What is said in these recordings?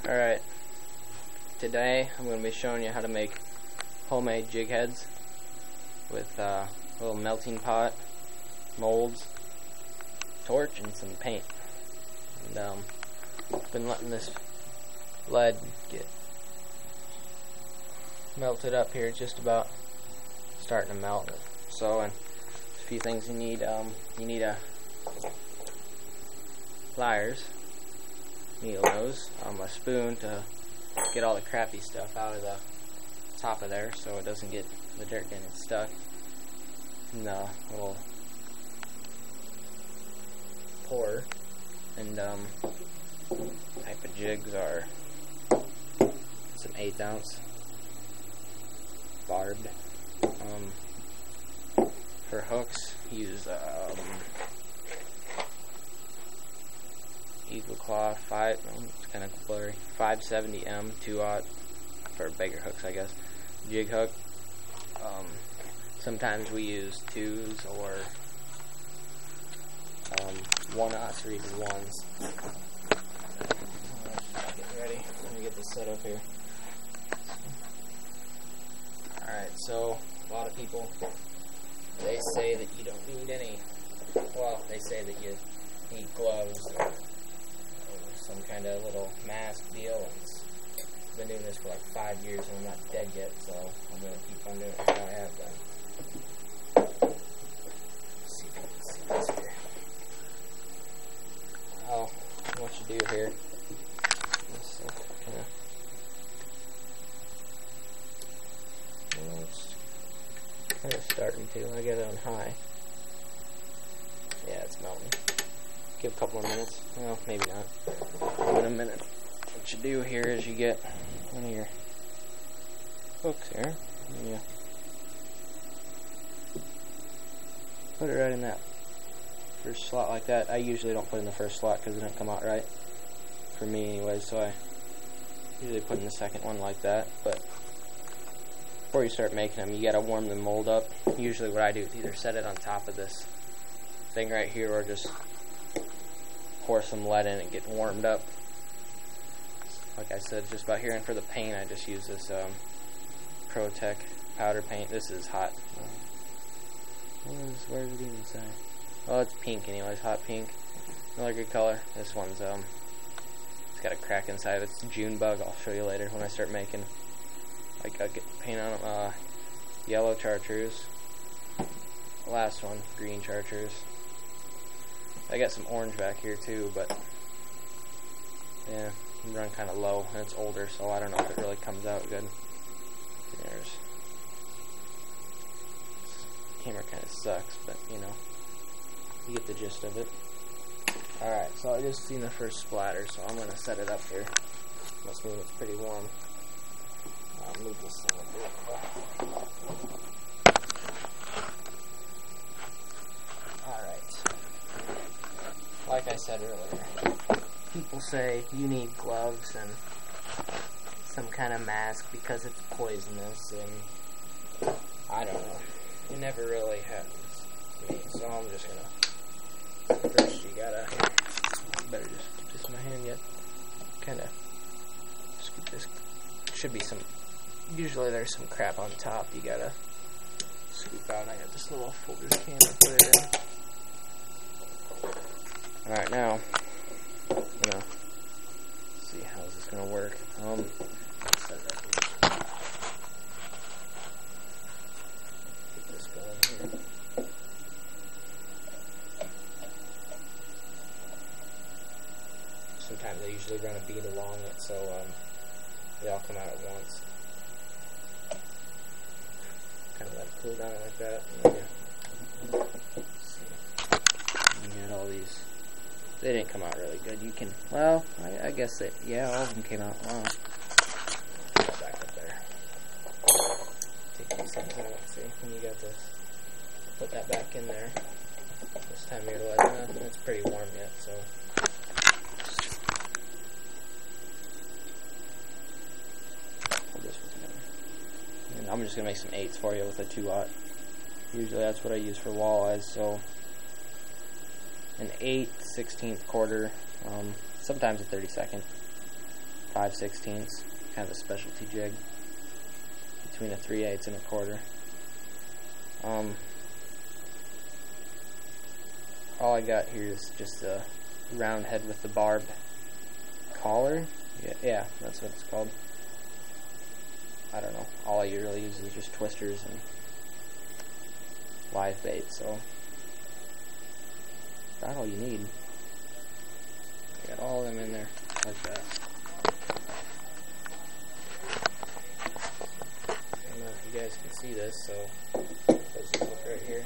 Alright, today I'm going to be showing you how to make homemade jig heads with a little melting pot, molds, torch, and some paint. And I've been letting this lead get melted up here, just about starting to melt. So, and a few things you need. You need a pliers, needle nose, a spoon to get all the crappy stuff out of the top of there so it doesn't get the dirt getting stuck, and the little pour. And type of jigs are some 1/8 ounce barbed. For hooks, use Eagle Claw 5. It's kind of blurry. 570M 2/0 for bigger hooks, I guess. Jig hook. Sometimes we use 2s or 1/0s or even 1s. Get ready. Let me get this set up here. Alright, so a lot of people, they say that you don't need any, well, they say that you need gloves or some kind of little mask deal, and I've been doing this for like 5 years and I'm not dead yet, so I'm going to keep on doing it until I have done. Let's see if you can see this here. Well, what you do here, let's kind of starting to. I get it on high. Yeah, it's melting. Give a couple of minutes. Well, maybe not. In a minute. What you do here is you get one of your hooks here. And you put it right in that first slot like that. I usually don't put it in the first slot because it doesn't come out right. For me anyway, so I usually put in the second one like that. But before you start making them, you gotta warm the mold up. Usually what I do is either set it on top of this thing right here or just pour some lead in and get warmed up. Like I said, just about here. And for the paint, I just use this ProTech powder paint. This is hot. Where does it even say? Well, it's pink anyways, hot pink. Another good color. This one's it's got a crack inside. It's Junebug. I'll show you later when I start making. I get paint on them. Yellow chartreuse. Last one, green chartreuse. I got some orange back here too, but yeah, I'm running kind of low and it's older, so I don't know if it really comes out good. There's camera kind of sucks, but you know, you get the gist of it. Alright, so I just seen the first splatter, so I'm gonna set it up here. Must mean it's pretty warm. I'll move this thing a bit. Alright. Like I said earlier, people say you need gloves and some kind of mask because it's poisonous, and I don't know. It never really happens to me, so I'm just gonna, first you gotta, better just keep this in my hand yet, kinda scoop this, should be some, usually there's some crap on top you gotta scoop out. I got this little folder's can to put it in. Alright, now, I'm gonna see how is this gonna work. Set it up here. Get this going here. Sometimes I usually run a bead along it, so they all come out at once. Kind of let it cool down like that. And then you get all these. They didn't come out really good. You can, well, I guess that, yeah, all of them came out. Wow. Put that back up there. Take these things out. See, when you got this, put that back in there. This time you're letting it. It's pretty warm yet, so. Hold this together. And I'm just gonna make some 8s for you with a 2/0. Usually that's what I use for walleyes, so an 8/16 quarter, sometimes a 32nd. 5/16, kind of a specialty jig, between a 3/8 and a 1/4. All I got here is just a round head with the barbed collar. Yeah, that's what it's called. I don't know. All I really use is just twisters and live bait, so that's all you need. I got all of them in there, like that. I don't know if you guys can see this, so let's just look right here.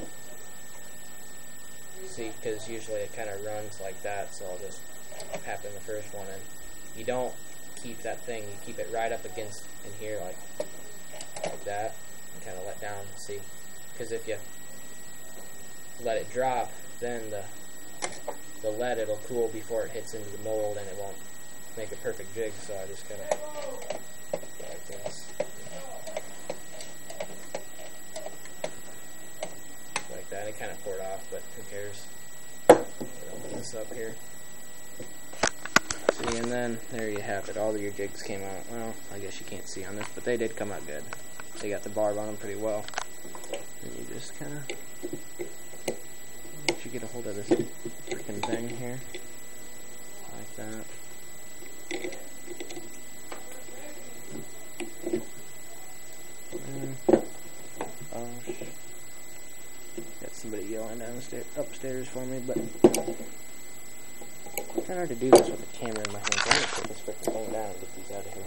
See, because usually it kind of runs like that, so I'll just tap in the first one, and you don't keep that thing, you keep it right up against in here like that, and kind of let down, see, because if you let it drop, then the lead, it'll cool before it hits into the mold, and it won't make a perfect jig, so I just gotta like this. Like that. It kind of poured off, but who cares? Open this up here. See, and then there you have it. All of your jigs came out. Well, I guess you can't see on this, but they did come out good. They got the barb on them pretty well. And you just kind of, once you get a hold of this freaking thing here, like that. Got somebody yelling downstairs, upstairs for me, but it's kind of hard to do this with the camera in my hands. I'm going to put this freaking thing down and get these out of here.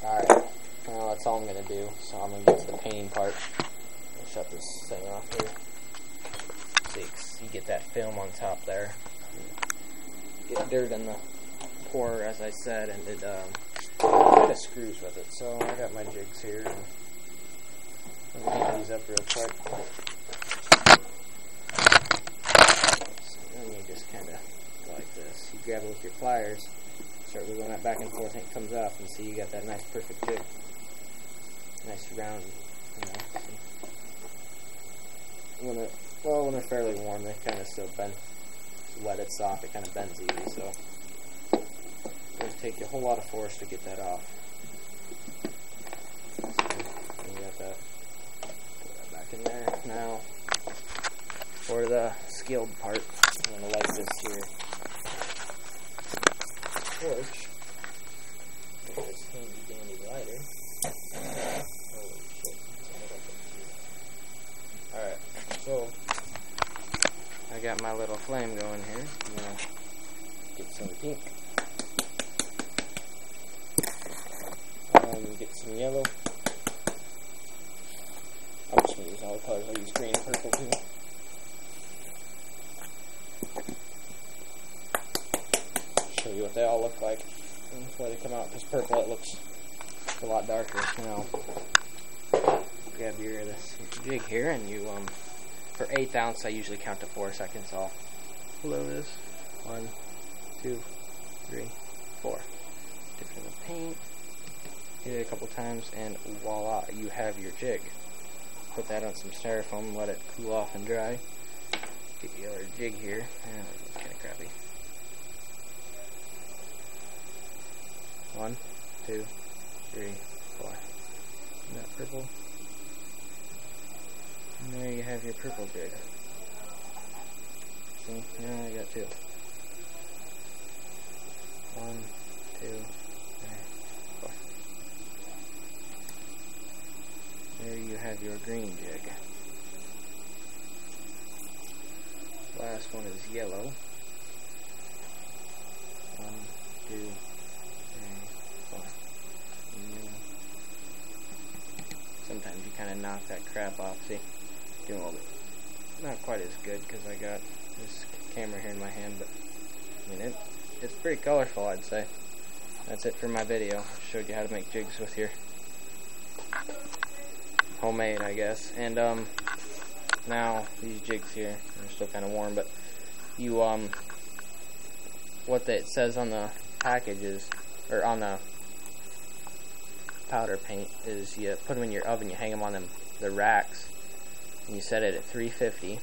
Alright, well that's all I'm going to do, so I'm going to get to the painting part. I'll shut this thing off here. See, you get that film on top there. Get dirt in the pour, as I said, and it kind of screws with it. So I got my jigs here, and I'm going to heat these up real quick. So then you just kind of go like this. You grab it with your pliers, start wiggling that back and forth, and it comes off, and see you got that nice perfect jig. Nice round, you know. When they're fairly warm, they kind of still bend. Let it soft, it kind of bends easy, so it'll take you a whole lot of force to get that off. So, you got that. Put that back in there. Now, for the skilled part, I'm going to light this here torch with this handy dandy lighter. Holy shit. Alright, so I got my little flame going here. I'm going to get some pink. Get some yellow. I'm just going to use all the colors. I'll use green and purple too. Show you what they all look like before they come out. Because purple, it looks a lot darker. Now, grab this jig here, and you for 1/8 ounce, I usually count to 4 seconds. I'll blow this. 1, 2, 3, 4. Dip it in the paint. Hit it a couple times, and voila, you have your jig. Put that on some styrofoam, let it cool off and dry. Get your other jig here. It's kind of crappy. 1, 2, 3, 4. Isn't that purple? And there you have your purple jig. See, now I got 2. 1, 2, 3, 4. There you have your green jig. Last one is yellow. 1, 2, 3, 4. Sometimes you kind of knock that crap off. See, doing a little bit, not quite as good because I got this camera here in my hand, but I mean it's pretty colorful, I'd say. That's it for my video. I showed you how to make jigs with your homemade, I guess. And now these jigs here are still kind of warm, but you what it says on the package is, or on the powder paint, is you put them in your oven, you hang them on the racks, and you set it at 350.